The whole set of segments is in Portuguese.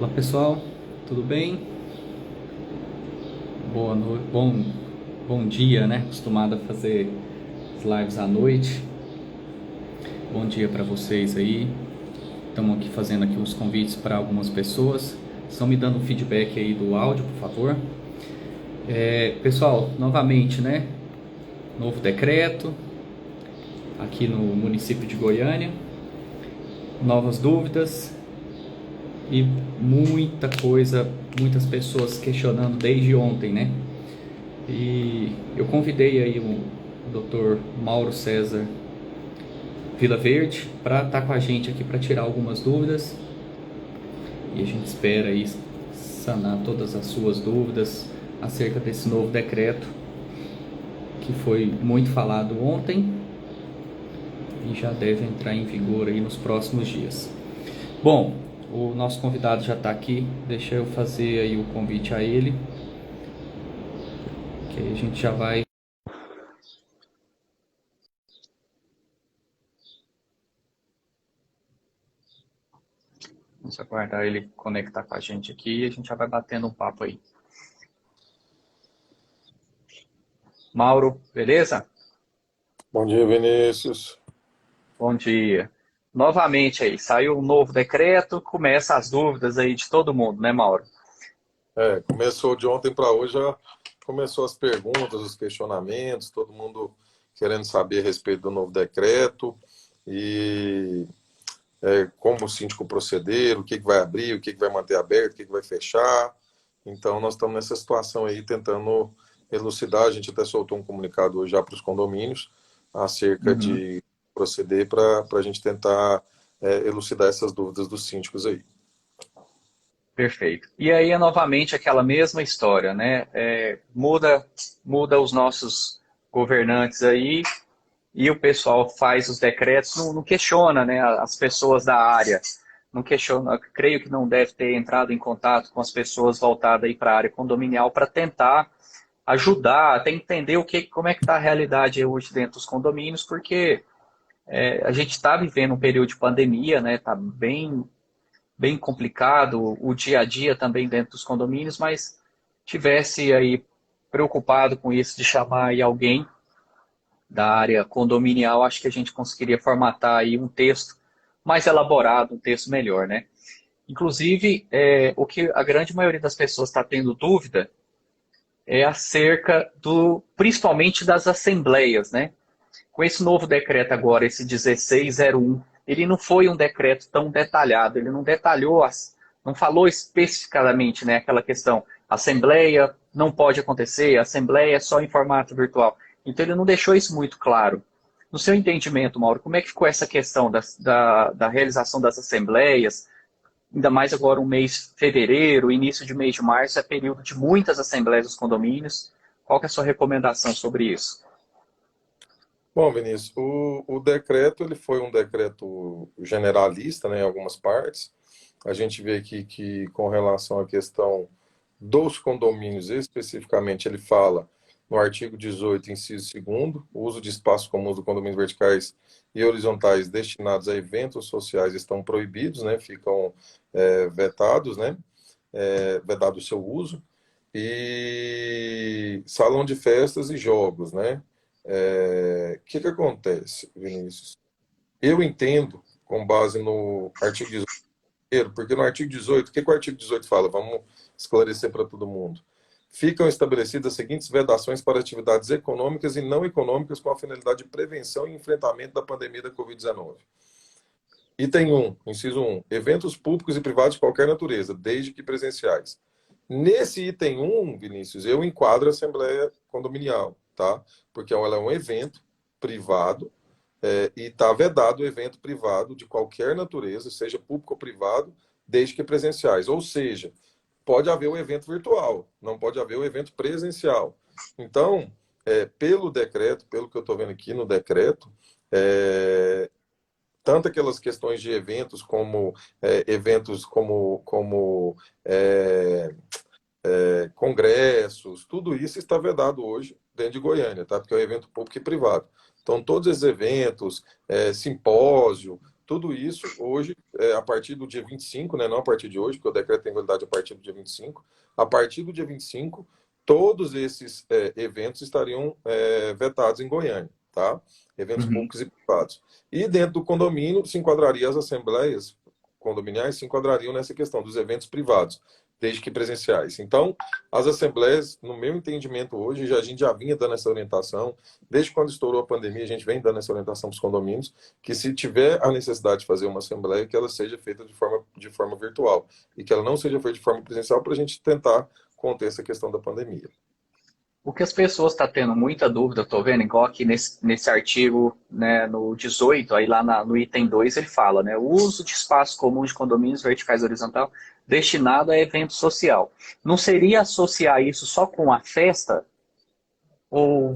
Olá pessoal, tudo bem? Boa noite, bom dia, né? Acostumado a fazer as lives à noite. Bom dia para vocês aí. Estamos aqui fazendo aqui uns convites para algumas pessoas. Estão me dando feedback aí do áudio, por favor. Pessoal, novamente, né? Novo decreto aqui no município de Goiânia. Novas dúvidas e muita coisa, muitas pessoas questionando desde ontem, né? E eu convidei aí o Dr. Mauro César Vila Verde para estar com a gente aqui para tirar algumas dúvidas e a gente espera aí sanar todas as suas dúvidas acerca desse novo decreto que foi muito falado ontem e já deve entrar em vigor aí nos próximos dias. Bom, o nosso convidado já está aqui, deixa eu fazer aí o convite a ele, que aí a gente já vai. Vamos aguardar ele conectar com a gente aqui e a gente já vai batendo um papo aí. Mauro, beleza? Bom dia, Vinícius. Bom dia. Novamente aí, saiu um novo decreto, começa as dúvidas aí de todo mundo, né, Mauro? Começou de ontem para hoje, já começou as perguntas, os questionamentos, todo mundo querendo saber a respeito do novo decreto e como o síndico proceder, o que vai abrir, o que vai manter aberto, o que vai fechar. Então, nós estamos nessa situação aí tentando elucidar. A gente até soltou um comunicado hoje já para os condomínios acerca Uhum. de proceder para a gente tentar elucidar essas dúvidas dos síndicos aí. Perfeito. E aí é novamente aquela mesma história, né? Muda os nossos governantes aí e o pessoal faz os decretos, não questiona, né? As pessoas da área, não questiona. Creio que não deve ter entrado em contato com as pessoas voltadas aí para a área condominial para tentar ajudar, até entender como é que está a realidade hoje dentro dos condomínios, porque a gente está vivendo um período de pandemia, né? Está bem complicado o dia a dia também dentro dos condomínios, mas tivesse aí preocupado com isso de chamar aí alguém da área condominial, acho que a gente conseguiria formatar aí um texto mais elaborado, um texto melhor, né? Inclusive, o que a grande maioria das pessoas está tendo dúvida é acerca principalmente das assembleias, né? Com esse novo decreto agora, esse 1601, ele não foi um decreto tão detalhado, ele não detalhou, não falou especificadamente, né, aquela questão, assembleia não pode acontecer, assembleia é só em formato virtual. Então ele não deixou isso muito claro. No seu entendimento, Mauro, como é que ficou essa questão da realização das assembleias, ainda mais agora um mês fevereiro, início de mês de março, é período de muitas assembleias dos condomínios. Qual que é a sua recomendação sobre isso? Bom, Vinícius, o decreto ele foi um decreto generalista, né, em algumas partes. A gente vê aqui que, com relação à questão dos condomínios, especificamente, ele fala no artigo 18, inciso segundo, o uso de espaços comuns do condomínio verticais e horizontais destinados a eventos sociais estão proibidos, né, ficam vetados, né, vedado o seu uso. E salão de festas e jogos, né? Que acontece, Vinícius? Eu entendo, com base no artigo 18, porque no artigo 18, o que o artigo 18 fala? Vamos esclarecer para todo mundo. Ficam estabelecidas as seguintes vedações para atividades econômicas e não econômicas com a finalidade de prevenção e enfrentamento da pandemia da Covid-19. Item 1, inciso 1, eventos públicos e privados de qualquer natureza, desde que presenciais. Nesse item 1, Vinícius, eu enquadro a Assembleia Condominial, tá? Porque ela é um evento privado e está vedado o evento privado de qualquer natureza, seja público ou privado, desde que presenciais. Ou seja, pode haver o evento virtual, não pode haver o evento presencial. Então, pelo decreto, pelo que eu estou vendo aqui no decreto, é, tanto aquelas questões de eventos como eventos como congressos, tudo isso está vedado hoje dentro de Goiânia, tá? Porque é um evento público e privado. Então, todos esses eventos, simpósio, tudo isso hoje, a partir do dia 25, né, não a partir de hoje, porque o decreto tem validade a partir do dia 25, a partir do dia 25, todos esses eventos estariam vetados em Goiânia, tá? Eventos Uhum. públicos e privados. E dentro do condomínio se enquadraria as assembleias condominiais, se enquadrariam nessa questão dos eventos privados, desde que presenciais. Então, as assembleias, no meu entendimento hoje, a gente já vinha dando essa orientação, desde quando estourou a pandemia, a gente vem dando essa orientação para os condomínios, que se tiver a necessidade de fazer uma assembleia, que ela seja feita de forma virtual, e que ela não seja feita de forma presencial, para a gente tentar conter essa questão da pandemia. O que as pessoas estão tendo muita dúvida, estou vendo, igual aqui nesse artigo, né, no 18, aí lá no item 2 ele fala, né, o uso de espaços comuns de condomínios verticais e horizontal destinado a evento social. Não seria associar isso só com a festa? Ou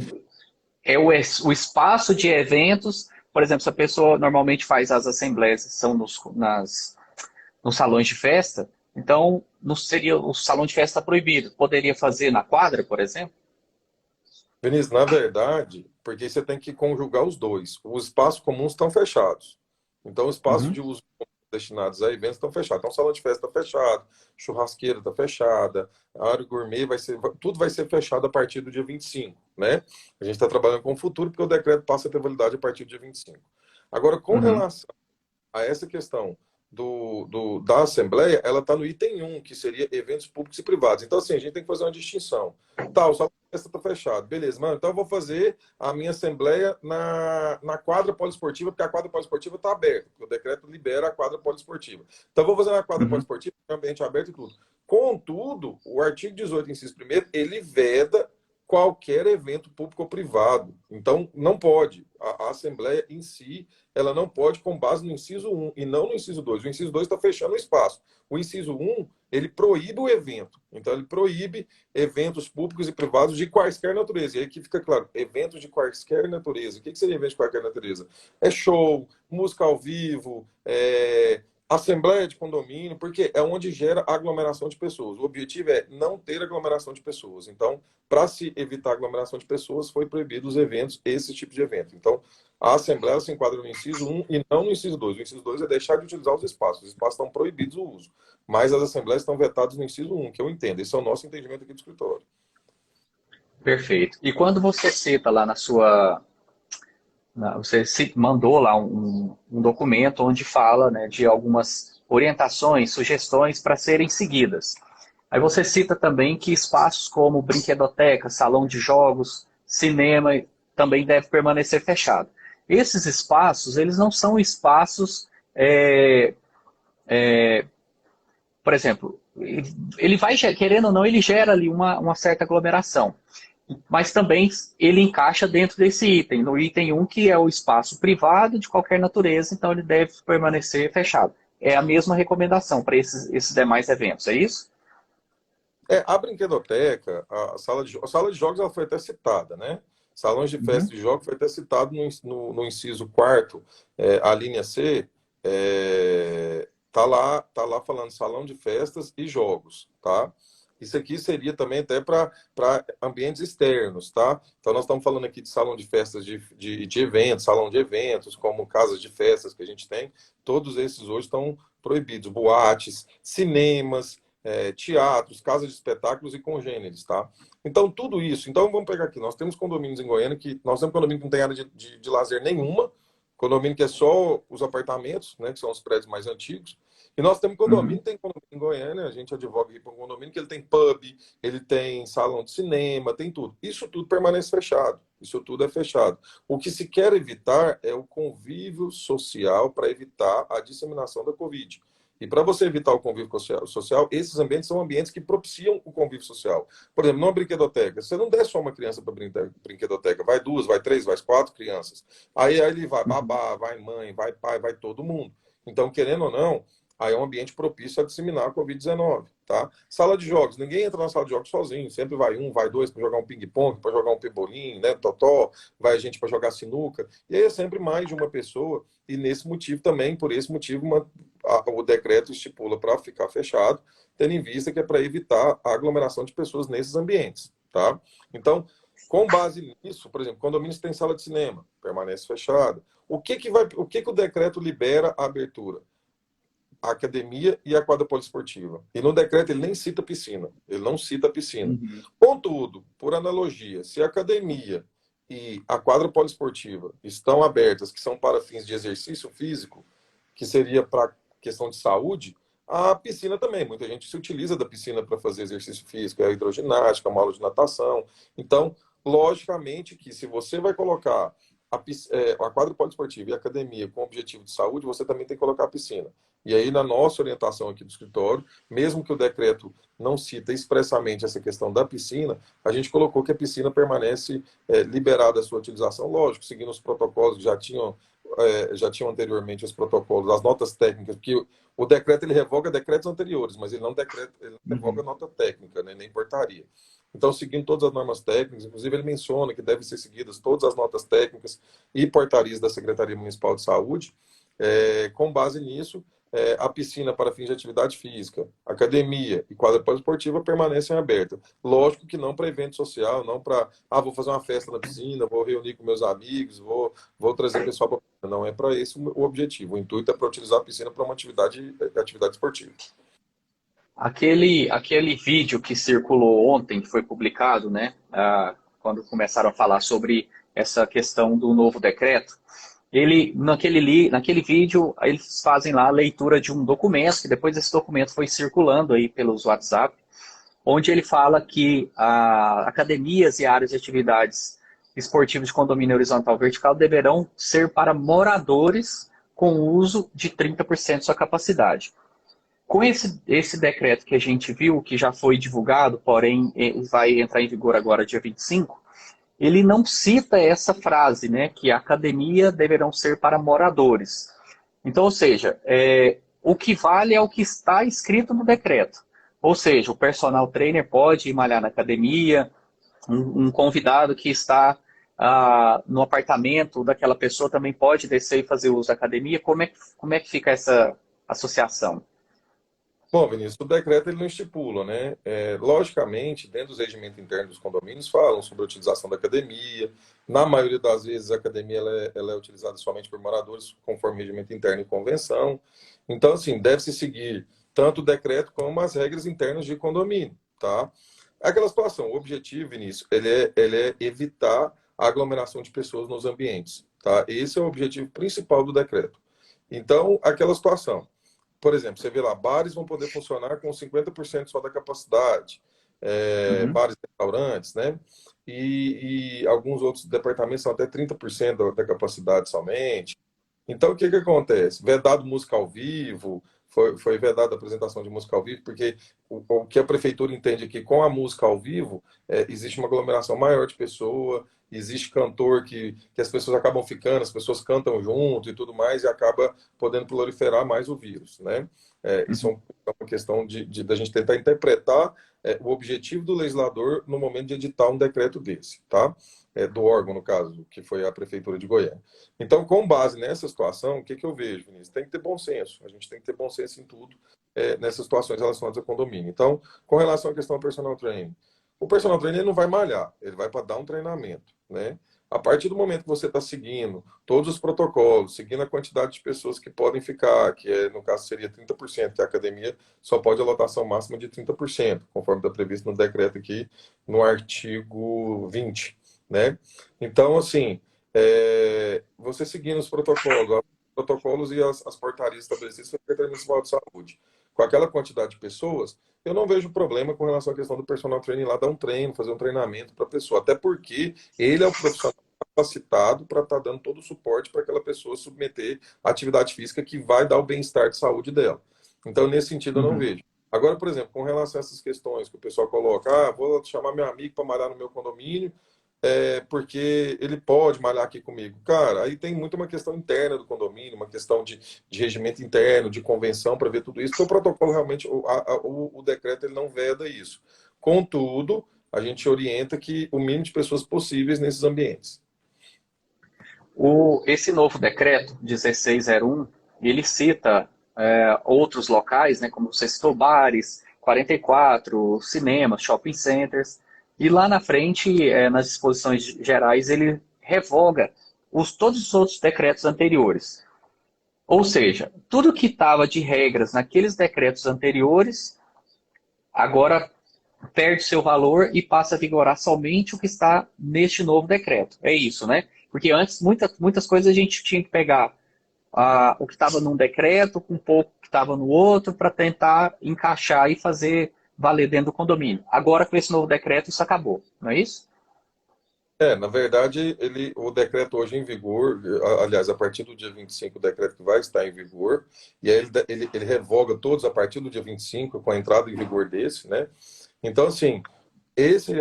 é o espaço de eventos, por exemplo, se a pessoa normalmente faz as assembleias, são nos salões de festa, então não seria o salão de festa proibido. Poderia fazer na quadra, por exemplo? Vinícius, na verdade, porque você tem que conjugar os dois. Os espaços comuns estão fechados. Então, os espaços Uhum, de uso destinados a eventos estão fechados. Então, o salão de festa está fechado, churrasqueira está fechada, a área gourmet tudo vai ser fechado a partir do dia 25, né? A gente está trabalhando com o futuro, porque o decreto passa a ter validade a partir do dia 25. Agora, com uhum, relação a essa questão da Assembleia, ela está no item 1, que seria eventos públicos e privados. Então, assim, a gente tem que fazer uma distinção. Tá, o salão de festa está fechado. Beleza, mano, então eu vou fazer a minha Assembleia na quadra poliesportiva, porque a quadra poliesportiva está aberta, porque o decreto libera a quadra poliesportiva. Então, eu vou fazer na quadra uhum. poliesportiva, ambiente aberto e tudo. Contudo, o artigo 18, inciso 1º, ele veda qualquer evento público ou privado. Então, não pode. A Assembleia em si, ela não pode com base no inciso 1 e não no inciso 2. O inciso 2 está fechando o espaço. O inciso 1, ele proíbe o evento. Então, ele proíbe eventos públicos e privados de quaisquer natureza. E aí que fica claro, eventos de quaisquer natureza. O que seria evento de qualquer natureza? É show, música ao vivo, assembleia de condomínio, porque é onde gera aglomeração de pessoas. O objetivo é não ter aglomeração de pessoas. Então, para se evitar aglomeração de pessoas, foi proibido os eventos, esse tipo de evento. Então, a Assembleia se enquadra no inciso 1 e não no inciso 2. O inciso 2 é deixar de utilizar os espaços. Os espaços estão proibidos o uso. Mas as assembleias estão vetadas no inciso 1, que eu entendo. Esse é o nosso entendimento aqui do escritório. Perfeito. E quando você cita lá na sua. Você mandou lá um documento onde fala, né, de algumas orientações, sugestões para serem seguidas. Aí você cita também que espaços como brinquedoteca, salão de jogos, cinema também deve permanecer fechado. Esses espaços, eles não são espaços, por exemplo, ele vai, querendo ou não, ele gera ali uma certa aglomeração. Mas também ele encaixa dentro desse item, no item 1, que é o espaço privado de qualquer natureza, então ele deve permanecer fechado. É a mesma recomendação para esses demais eventos, é isso? A brinquedoteca, a sala de jogos ela foi até citada, né? Salões de Uhum, festa e jogos foi até citado no inciso 4º, a linha C, tá lá falando salão de festas e jogos, tá? Isso aqui seria também até para ambientes externos, tá? Então nós estamos falando aqui de salão de festas de eventos, salão de eventos, como casas de festas que a gente tem, todos esses hoje estão proibidos, boates, cinemas, teatros, casas de espetáculos e congêneres, tá? Então, tudo isso. Então, vamos pegar aqui. Nós temos condomínios em Goiânia que nós temos condomínio que não tem área de lazer nenhuma, condomínio que é só os apartamentos, né, que são os prédios mais antigos. E nós temos uhum. condomínio, tem condomínio em Goiânia, a gente advoga aqui para um condomínio que ele tem pub, ele tem salão de cinema, tem tudo. Isso tudo permanece fechado. Isso tudo é fechado. O que se quer evitar é o convívio social para evitar a disseminação da Covid. E para você evitar o convívio social, esses ambientes são ambientes que propiciam o convívio social. Por exemplo, numa brinquedoteca, você não der só uma criança para brinquedoteca, vai duas, vai três, vai quatro crianças. Aí ele vai Uhum. babá, vai mãe, vai pai, vai todo mundo. Então, querendo ou não, aí é um ambiente propício a disseminar a Covid-19, tá? Sala de jogos, ninguém entra na sala de jogos sozinho, sempre vai um, vai dois para jogar um ping-pong, para jogar um pebolim, né, totó, vai gente para jogar sinuca, e aí é sempre mais de uma pessoa, e nesse motivo também, por esse motivo, o decreto estipula para ficar fechado, tendo em vista que é para evitar a aglomeração de pessoas nesses ambientes, tá? Então, Com base nisso, por exemplo, condomínios que tem sala de cinema, permanece fechada. O que o decreto libera a abertura? A academia e a quadra poliesportiva. E no decreto ele nem cita piscina, ele não cita piscina. Uhum. Contudo, por analogia, se a academia e a quadra poliesportiva estão abertas, que são para fins de exercício físico, que seria para questão de saúde, a piscina também. Muita gente se utiliza da piscina para fazer exercício físico, é a hidroginástica, uma aula de natação. Então, logicamente que se você vai colocar a quadra poliesportiva e a academia com objetivo de saúde, você também tem que colocar a piscina. E aí, na nossa orientação aqui do escritório, mesmo que o decreto não cita expressamente essa questão da piscina, a gente colocou que a piscina permanece liberada a sua utilização, lógico, seguindo os protocolos que já tinham anteriormente os protocolos, as notas técnicas, porque o decreto ele revoga decretos anteriores, mas ele não revoga Uhum. nota técnica, né, nem portaria. Então, seguindo todas as normas técnicas, inclusive ele menciona que devem ser seguidas todas as notas técnicas e portarias da Secretaria Municipal de Saúde. Com base nisso, a piscina para fins de atividade física, academia e quadra poliesportiva permanecem abertas. Lógico que não para evento social, não para, vou fazer uma festa na piscina, vou reunir com meus amigos, vou trazer pessoal para. Não é para esse o objetivo. O intuito é para utilizar a piscina para uma atividade esportiva. Aquele vídeo que circulou ontem, que foi publicado, né, quando começaram a falar sobre essa questão do novo decreto, naquele vídeo, eles fazem lá a leitura de um documento, que depois esse documento foi circulando aí pelos WhatsApp, onde ele fala que academias e áreas de atividades esportivas de condomínio horizontal vertical deverão ser para moradores com uso de 30% de sua capacidade. Com esse decreto que a gente viu, que já foi divulgado, porém vai entrar em vigor agora dia 25, ele não cita essa frase, né, que a academia deverão ser para moradores. Então, ou seja, o que vale é o que está escrito no decreto. Ou seja, o personal trainer pode ir malhar na academia, um convidado que está no apartamento daquela pessoa também pode descer e fazer uso da academia. Como é que fica essa associação? Bom, Vinícius, o decreto ele não estipula, né? Logicamente, dentro dos regimentos internos dos condomínios, falam sobre a utilização da academia. Na maioria das vezes, a academia ela é utilizada somente por moradores, conforme regimento interno e convenção. Então, assim, deve-se seguir tanto o decreto como as regras internas de condomínio, tá? Aquela situação, o objetivo, Vinícius, ele é evitar a aglomeração de pessoas nos ambientes, tá? Esse é o objetivo principal do decreto. Então, aquela situação por exemplo, você vê lá, bares vão poder funcionar com 50% só da capacidade, Uhum. bares e restaurantes, né? E alguns outros departamentos são até 30% da capacidade somente. Então, o que que acontece? Vedado música ao vivo, foi vedada a apresentação de música ao vivo, porque o que a prefeitura entende é que com a música ao vivo existe uma aglomeração maior de pessoa, existe cantor que as pessoas acabam ficando, as pessoas cantam junto e tudo mais, e acaba podendo proliferar mais o vírus, né? Isso Uhum. é uma questão da gente tentar interpretar o objetivo do legislador no momento de editar um decreto desse, tá? Do órgão, no caso, que foi a Prefeitura de Goiânia. Então, com base nessa situação, o que que eu vejo, Vinícius? Tem que ter bom senso. A gente tem que ter bom senso em tudo nessas situações relacionadas ao condomínio. Então, com relação à questão do personal training, o personal trainer ele não vai malhar, ele vai para dar um treinamento, né? A partir do momento que você está seguindo todos os protocolos, seguindo a quantidade de pessoas que podem ficar, no caso seria 30%, que a academia só pode a lotação máxima de 30%, conforme está previsto no decreto aqui, no artigo 20, né? Então, assim, você seguindo os protocolos e as portarias estabelecidas pela Secretaria Municipal de Saúde, com aquela quantidade de pessoas, eu não vejo problema com relação à questão do personal training lá, dar um treino, fazer um treinamento para a pessoa, até porque ele é o profissional capacitado para estar dando todo o suporte para aquela pessoa submeter a atividade física que vai dar o bem-estar de saúde dela. Então, nesse sentido, eu não Uhum. vejo. Agora, por exemplo, com relação a essas questões que o pessoal coloca, vou chamar meu amigo para malhar no meu condomínio, porque ele pode malhar aqui comigo. Cara, aí tem muito uma questão interna do condomínio, uma questão de regimento interno, de convenção para ver tudo isso, porque o protocolo realmente, o decreto ele não veda isso. Contudo, a gente orienta que o mínimo de pessoas possíveis nesses ambientes. Esse novo decreto 1601, ele cita outros locais, né, como você citou, bares, 44, cinemas, shopping centers. E lá na frente, nas disposições gerais, ele revoga todos os outros decretos anteriores. Ou seja, tudo que estava de regras naqueles decretos anteriores, agora perde seu valor e passa a vigorar somente o que está neste novo decreto. É isso, né? Porque antes, muitas coisas a gente tinha que pegar o que estava num decreto com um pouco que estava no outro para tentar encaixar e fazer valer dentro do condomínio. Agora, com esse novo decreto, isso acabou, não é isso? Na verdade, o decreto hoje em vigor, aliás, a partir do dia 25, o decreto que vai estar em vigor, e aí ele revoga todos a partir do dia 25, com a entrada em vigor desse, né? Então, assim, esse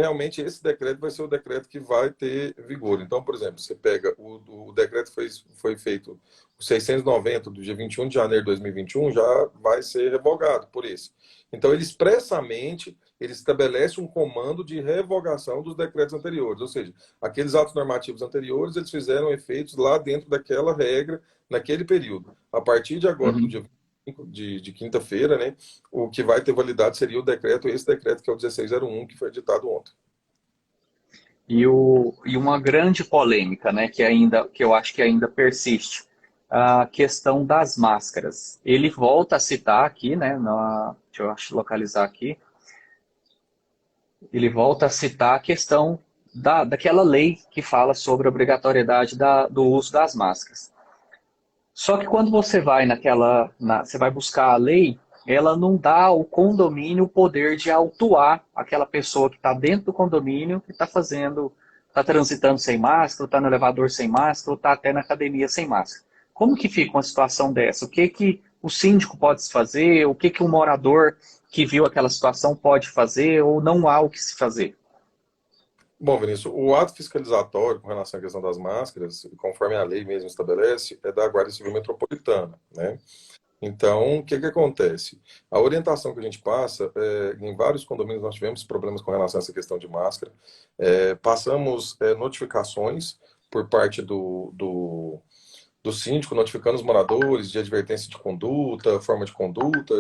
decreto vai ser o decreto que vai ter vigor. Então, por exemplo, você pega o decreto foi feito, o 690 do dia 21 de janeiro de 2021 já vai ser revogado por isso. Então, ele estabelece um comando de revogação dos decretos anteriores, ou seja, aqueles atos normativos anteriores, eles fizeram efeitos lá dentro daquela regra, naquele período. A partir de agora, do Uhum. dia 25 de quinta-feira, né, o que vai ter validade seria esse decreto que é o 1601, que foi editado ontem. E uma grande polêmica, né, que eu acho que ainda persiste, a questão das máscaras. Ele volta a citar aqui, né, deixa eu localizar aqui, ele volta a citar a questão daquela lei que fala sobre a obrigatoriedade do uso das máscaras. Só que quando você vai você vai buscar a lei, ela não dá ao condomínio o poder de autuar aquela pessoa que está dentro do condomínio, que está transitando sem máscara, está no elevador sem máscara, ou está até na academia sem máscara. Como que fica uma situação dessa? O que que o síndico pode fazer? O que que o morador que viu aquela situação pode fazer? Ou não há o que se fazer? Bom, Vinícius, o ato fiscalizatório com relação à questão das máscaras, conforme a lei mesmo estabelece, é da Guarda Civil Metropolitana, né? Então, o que que acontece? A orientação que a gente passa, em vários condomínios nós tivemos problemas com relação a essa questão de máscara. Passamos notificações por parte do síndico, notificando os moradores de advertência de conduta, forma de conduta,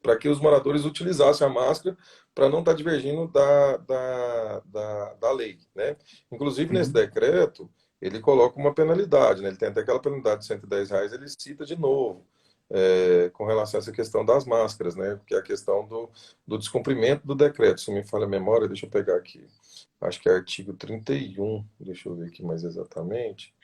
para que os moradores utilizassem a máscara para não estar divergindo da lei, né? Inclusive, nesse Uhum. decreto, ele coloca uma penalidade, né? Ele tem até aquela penalidade de R$ 110, ele cita de novo, com relação a essa questão das máscaras, né? Que é a questão do descumprimento do decreto. Se me falha a memória, deixa eu pegar aqui. Acho que é artigo 31, deixa eu ver aqui mais exatamente.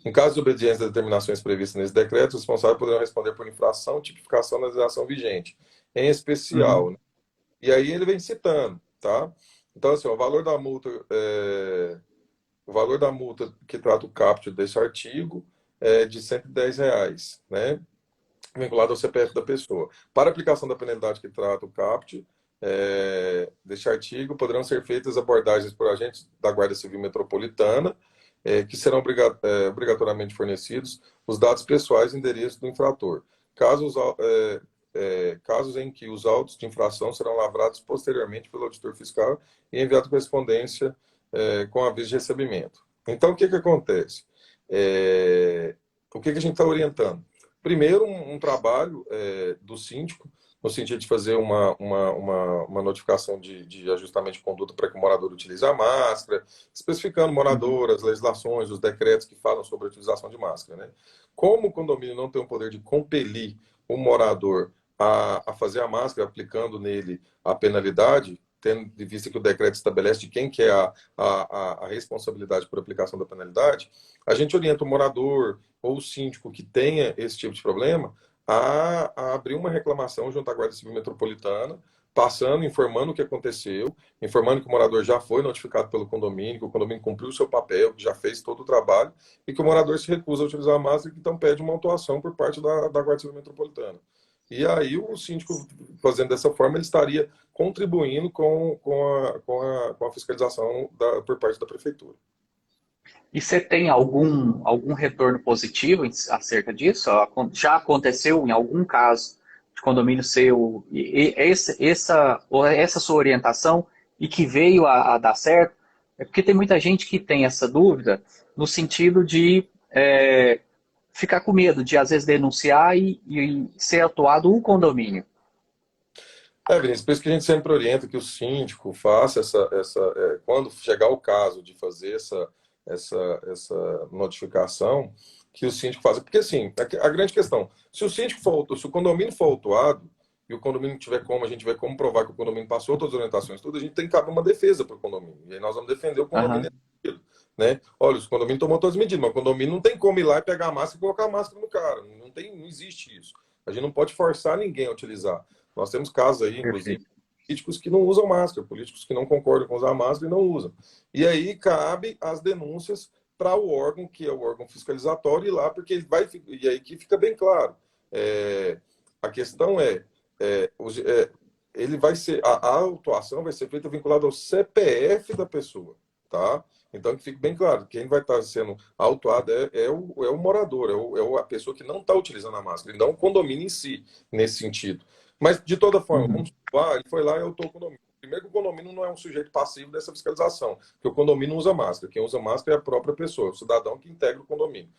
Em caso de obediência das determinações previstas nesse decreto, os responsáveis poderão responder por infração, tipificação da legislação vigente, em especial, Uhum. né? E aí ele vem citando, tá? Então, assim, o valor da multa que trata o caput desse artigo é de R$ 110, né? Vinculado ao CPF da pessoa. Para aplicação da penalidade que trata o caput, deste artigo, poderão ser feitas abordagens por agentes da Guarda Civil Metropolitana, que serão obrigatoriamente fornecidos os dados pessoais e endereço do infrator. Casos em que os autos de infração serão lavrados posteriormente pelo auditor fiscal e enviado correspondência com aviso de recebimento. Então, o que que acontece? O que que a gente está orientando? Primeiro, um trabalho do síndico, no sentido de fazer uma notificação de ajustamento de conduta para que o morador utilize a máscara, especificando o Uhum. morador, as legislações, os decretos que falam sobre a utilização de máscara, né? Como o condomínio não tem o poder de compelir o morador a fazer a máscara, aplicando nele a penalidade, tendo de vista que o decreto estabelece de quem que é a responsabilidade por aplicação da penalidade, a gente orienta o morador ou o síndico que tenha esse tipo de problema a abrir uma reclamação junto à Guarda Civil Metropolitana, passando, informando o que aconteceu, informando que o morador já foi notificado pelo condomínio, que o condomínio cumpriu o seu papel, que já fez todo o trabalho, e que o morador se recusa a utilizar a máscara e que então pede uma autuação por parte da Guarda Civil Metropolitana. E aí o síndico, fazendo dessa forma, ele estaria contribuindo com a fiscalização por parte da prefeitura. E você tem algum retorno positivo acerca disso? Já aconteceu em algum caso de condomínio seu essa sua orientação e que veio a dar certo? É porque tem muita gente que tem essa dúvida no sentido de ficar com medo de às vezes denunciar e ser atuado o condomínio. Vinícius, por isso que a gente sempre orienta que o síndico faça quando chegar o caso de fazer essa notificação, que o síndico faça. Porque, assim, a grande questão, se o condomínio for autuado, e o condomínio tiver como, a gente vai como provar que o condomínio passou todas as orientações, tudo, a gente tem que caber uma defesa para o condomínio. E aí nós vamos defender o condomínio, Aham, né? Olha, o condomínio tomou todas as medidas, mas o condomínio não tem como ir lá e pegar a máscara e colocar a máscara no cara. Não existe isso. A gente não pode forçar ninguém a utilizar. Nós temos casos aí, inclusive, perfeito. políticos que não usam máscara, políticos que não concordam com usar máscara e não usam. E aí cabe as denúncias para o órgão, que é o órgão fiscalizatório, ir lá, porque ele vai. E aí que fica bem claro. A questão é, ele vai ser. A autuação vai ser feita vinculada ao CPF da pessoa, tá? Então, que fique bem claro, quem vai estar sendo autuado é o morador, a pessoa que não está utilizando a máscara, e não o condomínio em si, nesse sentido. Mas, de toda forma, Uhum. vamos supor, ele foi lá e autuou o condomínio. Primeiro que o condomínio não é um sujeito passivo dessa fiscalização, porque o condomínio não usa máscara. Quem usa máscara é a própria pessoa, o cidadão que integra o condomínio.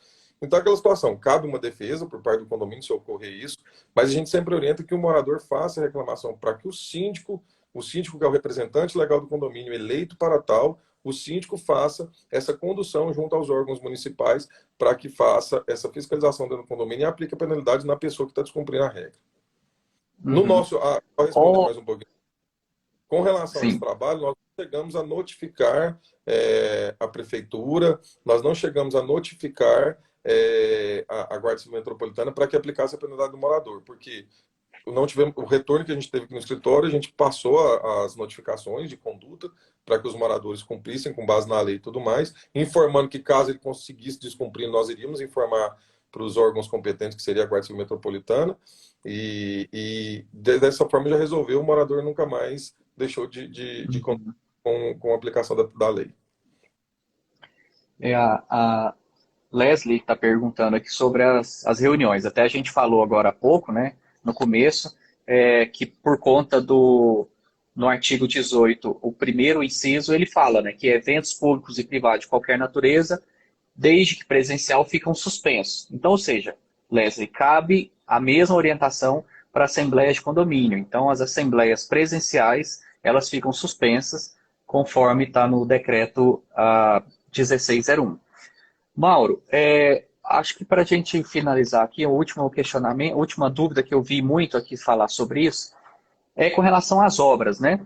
Então, aquela situação, cabe uma defesa por parte do condomínio se ocorrer isso, mas a gente sempre orienta que o morador faça a reclamação para que o síndico que é o representante legal do condomínio eleito para tal, o síndico faça essa condução junto aos órgãos municipais para que faça essa fiscalização dentro do condomínio e aplique a penalidade na pessoa que está descumprindo a regra. No Uhum. nosso, só respondendo Oh, mais um pouquinho, com relação a esse sim. trabalho, nós não chegamos a notificar a prefeitura, nós não chegamos a notificar a Guarda Civil Metropolitana para que aplicasse a penalidade do morador, porque não tivemos o retorno que a gente teve aqui no escritório, a gente passou as notificações de conduta para que os moradores cumprissem com base na lei e tudo mais, informando que caso ele conseguisse descumprir, nós iríamos informar para os órgãos competentes, que seria a Guarda Civil Metropolitana, dessa forma já resolveu, o morador nunca mais deixou de contar Uhum. com a aplicação da lei. A Leslie está perguntando aqui sobre as reuniões. Até a gente falou agora há pouco, né, no começo, que por conta no artigo 18, o primeiro inciso, ele fala, né, que eventos públicos e privados de qualquer natureza, desde que presencial, ficam suspensos. Então, ou seja, Leslie, cabe a mesma orientação para assembleias de condomínio. Então, as assembleias presenciais, elas ficam suspensas, conforme está no decreto 1601. Mauro, acho que para a gente finalizar aqui, o último questionamento, a última dúvida que eu vi muito aqui falar sobre isso, é com relação às obras, né?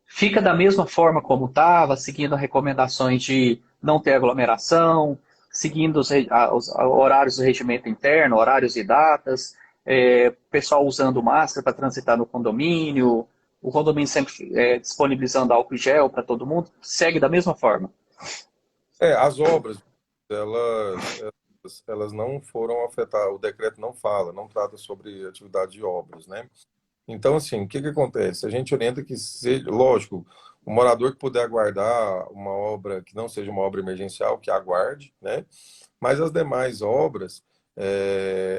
Fica da mesma forma como estava, seguindo as recomendações de não ter aglomeração, seguindo os horários do regimento interno, horários e datas, pessoal usando máscara para transitar no condomínio, o condomínio sempre disponibilizando álcool e gel para todo mundo, segue da mesma forma. As obras, elas não foram afetadas, o decreto não fala, não trata sobre atividade de obras, né? Então, assim, o que que acontece? A gente orienta que seja, lógico, o morador que puder aguardar uma obra que não seja uma obra emergencial, que aguarde, né? Mas as demais obras,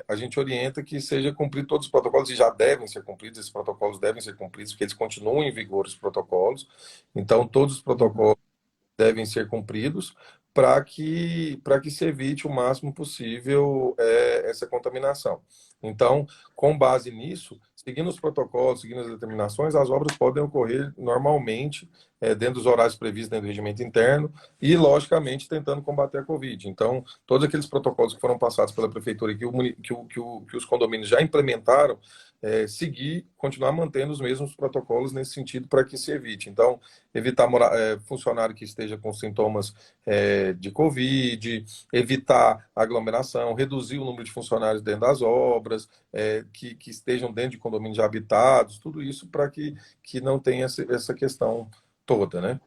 a gente orienta que seja cumprido todos os protocolos, e já devem ser cumpridos, esses protocolos devem ser cumpridos, porque eles continuam em vigor, os protocolos. Então, todos os Uhum. protocolos devem ser cumpridos para que se evite o máximo possível essa contaminação. Então, com base nisso, seguindo os protocolos, seguindo as determinações, as obras podem ocorrer normalmente, dentro dos horários previstos dentro do regimento interno e, logicamente, tentando combater a Covid. Então, todos aqueles protocolos que foram passados pela prefeitura e que os condomínios já implementaram, continuar mantendo os mesmos protocolos nesse sentido para que se evite. Então, evitar funcionário que esteja com sintomas de Covid, evitar aglomeração, reduzir o número de funcionários dentro das obras, que estejam dentro de condomínios já habitados, tudo isso para que não tenha essa questão toda, né?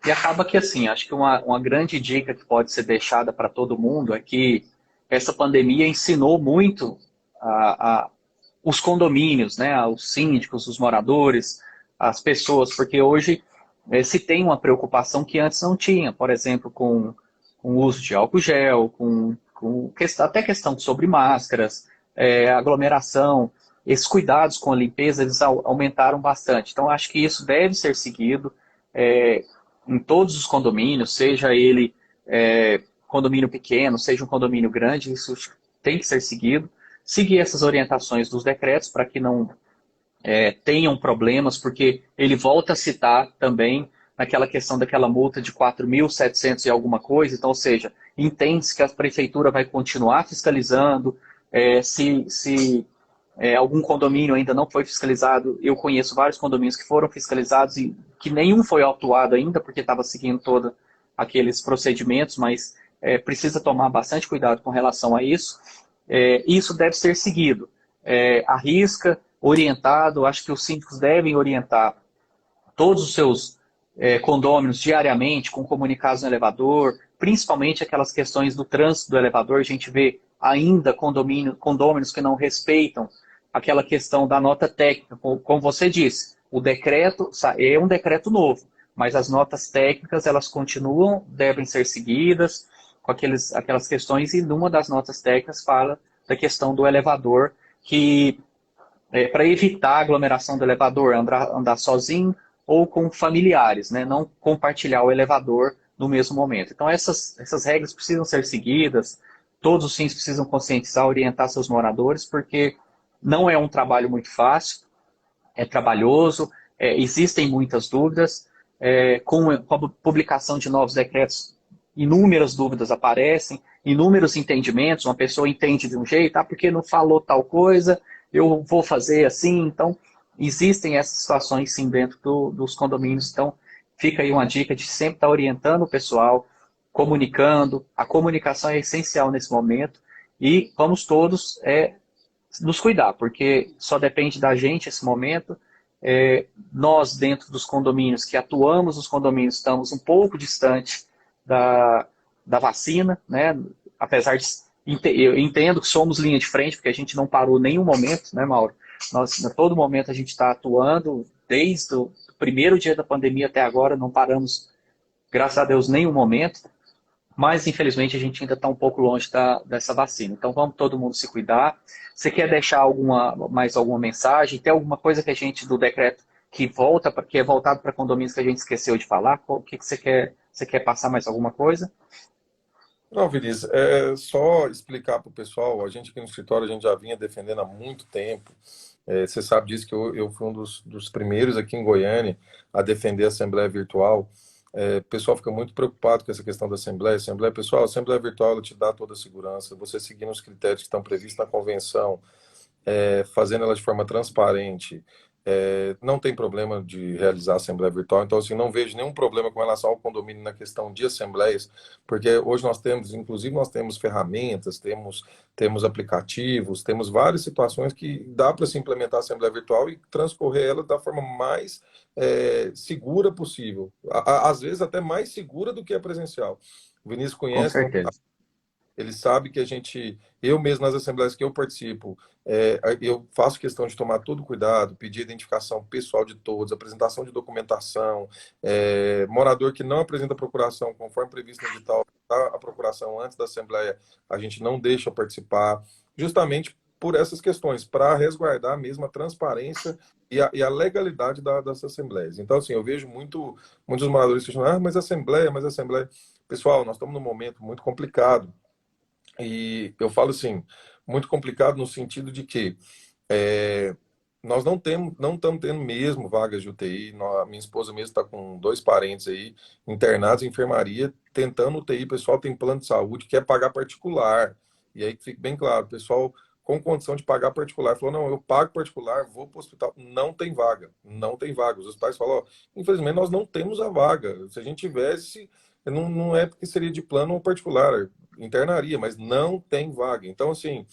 E acaba que, assim, acho que uma grande dica que pode ser deixada para todo mundo é que essa pandemia ensinou muito a, os condomínios, né, os síndicos, os moradores, as pessoas, porque hoje se tem uma preocupação que antes não tinha, por exemplo, com o uso de álcool gel, até questão sobre máscaras, aglomeração, esses cuidados com a limpeza, eles aumentaram bastante. Então, acho que isso deve ser seguido em todos os condomínios, seja ele condomínio pequeno, seja um condomínio grande, isso tem que ser seguido. Seguir essas orientações dos decretos para que tenham problemas, porque ele volta a citar também naquela questão daquela multa de 4.700 e alguma coisa, então, ou seja, entende-se que a prefeitura vai continuar fiscalizando, se algum condomínio ainda não foi fiscalizado, eu conheço vários condomínios que foram fiscalizados e que nenhum foi autuado ainda, porque estava seguindo todos aqueles procedimentos, mas precisa tomar bastante cuidado com relação a isso. Isso deve ser seguido. Arrisca, orientado, acho que os síndicos devem orientar todos os seus condôminos diariamente, com comunicados no elevador, principalmente aquelas questões do trânsito do elevador, a gente vê ainda condôminos que não respeitam aquela questão da nota técnica, como você disse, o decreto é um decreto novo, mas as notas técnicas, elas continuam, devem ser seguidas, com aquelas questões, e numa das notas técnicas fala da questão do elevador, que para evitar a aglomeração do elevador, andar sozinho ou com familiares, né? Não compartilhar o elevador no mesmo momento. Então, essas regras precisam ser seguidas, todos os síndicos precisam conscientizar, orientar seus moradores, porque não é um trabalho muito fácil, é trabalhoso, existem muitas dúvidas, com a publicação de novos decretos, inúmeras dúvidas aparecem, inúmeros entendimentos, uma pessoa entende de um jeito, porque não falou tal coisa, eu vou fazer assim, então existem essas situações sim dentro dos condomínios, então fica aí uma dica de sempre estar orientando o pessoal, comunicando, a comunicação é essencial nesse momento e vamos todos nos cuidar, porque só depende da gente esse momento, nós dentro dos condomínios, que atuamos nos condomínios, estamos um pouco distante da vacina, né? Apesar de eu entendo que somos linha de frente, porque a gente não parou nenhum momento, né, Mauro? Nós, a todo momento, a gente está atuando, desde o primeiro dia da pandemia até agora, não paramos, graças a Deus, nenhum momento, mas infelizmente a gente ainda está um pouco longe dessa vacina. Então vamos todo mundo se cuidar. Você quer deixar mais alguma mensagem? Tem alguma coisa que a gente, do decreto, que é voltado para condomínios que a gente esqueceu de falar? O que você quer? Você quer passar mais alguma coisa? Não, Vinícius, é só explicar para o pessoal, a gente aqui no escritório, a gente já vinha defendendo há muito tempo. Você sabe disso, que eu fui um dos primeiros aqui em Goiânia a defender a Assembleia Virtual. O pessoal fica muito preocupado com essa questão da Assembleia. Pessoal, a Assembleia Virtual ela te dá toda a segurança, você seguindo os critérios que estão previstos na convenção, fazendo ela de forma transparente, não tem problema de realizar a Assembleia Virtual. Então, assim, não vejo nenhum problema com relação ao condomínio na questão de assembleias, porque hoje nós temos, inclusive, nós temos ferramentas, temos aplicativos, temos várias situações que dá para se implementar a Assembleia Virtual e transcorrer ela da forma mais segura possível. Às vezes até mais segura do que a presencial. O Vinícius Com conhece, certeza. ele sabe que eu mesmo nas assembleias que eu participo, eu faço questão de tomar todo cuidado, pedir identificação pessoal de todos, apresentação de documentação, morador que não apresenta procuração conforme previsto no edital, a procuração antes da assembleia, a gente não deixa participar, justamente por essas questões, para resguardar a mesma transparência e a legalidade das assembleias. Então, assim, eu vejo muitos moradores questionando, mas assembleia... Pessoal, nós estamos num momento muito complicado, e eu falo assim, muito complicado no sentido de que nós não estamos tendo mesmo vagas de UTI. Minha esposa mesmo está com 2 parentes aí internados em enfermaria, tentando UTI. O pessoal tem plano de saúde, quer pagar particular. E aí fica bem claro, o pessoal com condição de pagar particular falou, não, eu pago particular, vou para o hospital. Não tem vaga, não tem vaga. Os hospitais falam, ó, infelizmente nós não temos a vaga. Se a gente tivesse, não é porque seria de plano ou particular, internaria, mas não tem vaga. Então, assim,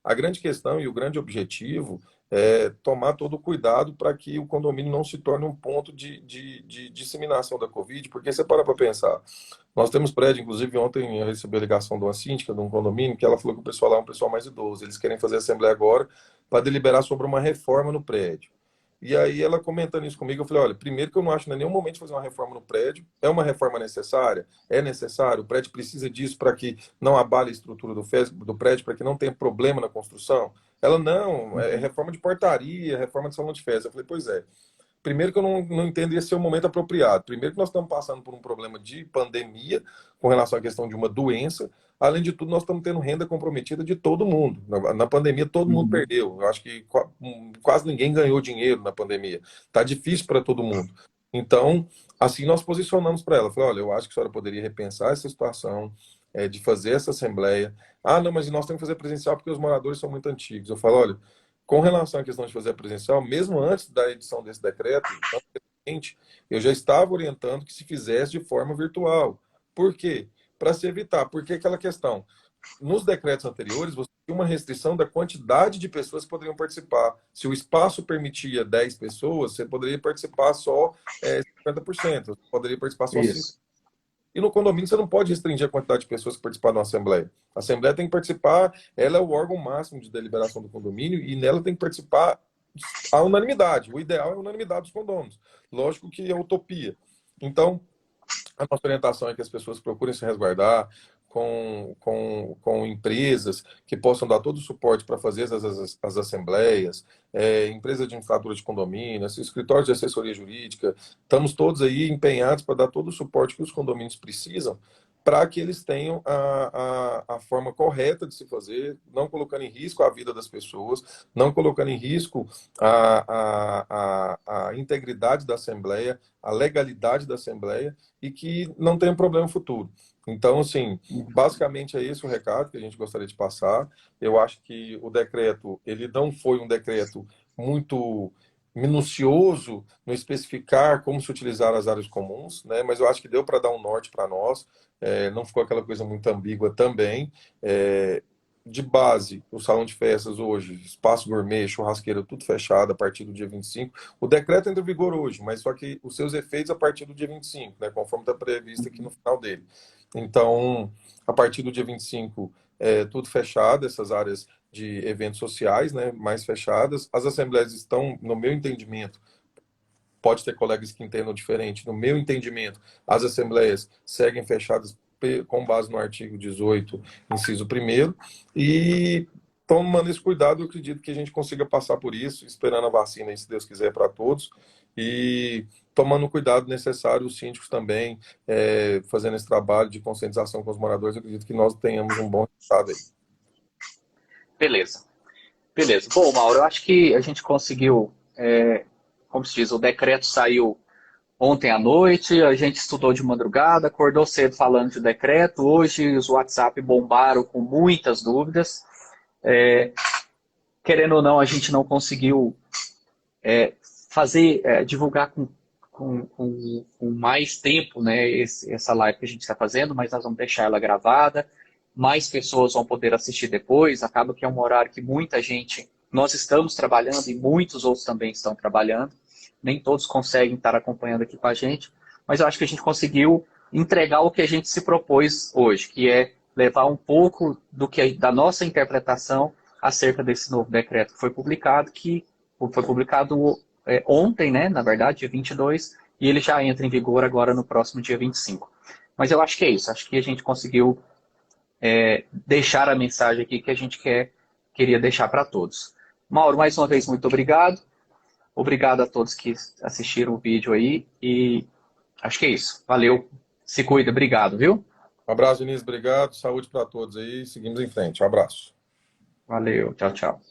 a grande questão e o grande objetivo é tomar todo o cuidado para que o condomínio não se torne um ponto de disseminação da Covid, porque você para pensar, nós temos prédio, inclusive ontem eu recebi a ligação de uma síndica de um condomínio, que ela falou que o pessoal lá é um pessoal mais idoso, eles querem fazer assembleia agora para deliberar sobre uma reforma no prédio. E aí ela comentando isso comigo, eu falei, olha, primeiro que eu não acho em nenhum momento fazer uma reforma no prédio, é uma reforma necessária? É necessário? O prédio precisa disso para que não abale a estrutura do prédio, para que não tenha problema na construção? Ela, não, é reforma de portaria, reforma de salão de festa. Eu falei, pois é. primeiro que eu não entendo esse ser o momento apropriado. Primeiro que nós estamos passando por um problema de pandemia com relação à questão de uma doença. Além de tudo, nós estamos tendo renda comprometida de todo mundo. Na pandemia, todo mundo Uhum. perdeu. Eu acho que quase ninguém ganhou dinheiro na pandemia. Está difícil para todo mundo. Então, assim, nós posicionamos para ela. Falei, olha, eu acho que a senhora poderia repensar essa situação, de fazer essa assembleia. Ah, não, mas nós temos que fazer presencial porque os moradores são muito antigos. Eu falo, olha, com relação à questão de fazer a presencial, mesmo antes da edição desse decreto, anteriormente, eu já estava orientando que se fizesse de forma virtual. Por quê? Para se evitar. Porque aquela questão, nos decretos anteriores, você tinha uma restrição da quantidade de pessoas que poderiam participar. Se o espaço permitia 10 pessoas, você poderia participar só 50%, você poderia participar só 5%. Isso. E no condomínio você não pode restringir a quantidade de pessoas que participam da assembleia. A assembleia tem que participar, ela é o órgão máximo de deliberação do condomínio e nela tem que participar a unanimidade. O ideal é a unanimidade dos condôminos. Lógico que é utopia. Então, a nossa orientação é que as pessoas procurem se resguardar com empresas que possam dar todo o suporte para fazer as assembleias, empresa de infraestrutura de condomínio, escritórios de assessoria jurídica. Estamos todos aí empenhados para dar todo o suporte que os condomínios precisam para que eles tenham a forma correta de se fazer, não colocando em risco a vida das pessoas, não colocando em risco a integridade da Assembleia, a legalidade da Assembleia, e que não tenha problema futuro. Então, assim, basicamente é esse o recado que a gente gostaria de passar. Eu acho que o decreto, ele não foi um decreto muito minucioso no especificar como se utilizar as áreas comuns, né? Mas eu acho que deu para dar um norte para nós, não ficou aquela coisa muito ambígua também. De base, o salão de festas hoje, espaço gourmet, churrasqueira, tudo fechado a partir do dia 25. O decreto entra em vigor hoje, mas só que os seus efeitos a partir do dia 25, né, conforme está previsto aqui no final dele. Então, a partir do dia 25, tudo fechado, essas áreas de eventos sociais, né, mais fechadas. As assembleias estão, no meu entendimento, pode ter colegas que entendam diferente, no meu entendimento, as assembleias seguem fechadas com base no artigo 18, inciso 1º, e tomando esse cuidado, eu acredito que a gente consiga passar por isso, esperando a vacina, aí, se Deus quiser, para todos, e tomando o cuidado necessário, os síndicos também, fazendo esse trabalho de conscientização com os moradores, eu acredito que nós tenhamos um bom resultado aí. Beleza. Beleza. Bom, Mauro, eu acho que a gente conseguiu, como se diz, o decreto saiu ontem à noite, a gente estudou de madrugada, acordou cedo falando de decreto, hoje os WhatsApp bombaram com muitas dúvidas. Querendo ou não, a gente não conseguiu divulgar com mais tempo, né, essa live que a gente está fazendo, mas nós vamos deixar ela gravada, mais pessoas vão poder assistir depois, acaba que é um horário que muita gente, nós estamos trabalhando e muitos outros também estão trabalhando, nem todos conseguem estar acompanhando aqui com a gente, mas eu acho que a gente conseguiu entregar o que a gente se propôs hoje, que é levar um pouco da nossa interpretação acerca desse novo decreto que foi publicado ontem, né, na verdade, dia 22, e ele já entra em vigor agora no próximo dia 25. Mas eu acho que é isso, acho que a gente conseguiu deixar a mensagem aqui que a gente queria deixar para todos. Mauro, mais uma vez, muito obrigado. Obrigado a todos que assistiram o vídeo aí, e acho que é isso. Valeu, se cuida, obrigado, viu? Um abraço, Vinícius, obrigado, saúde para todos aí, seguimos em frente, um abraço. Valeu, tchau, tchau.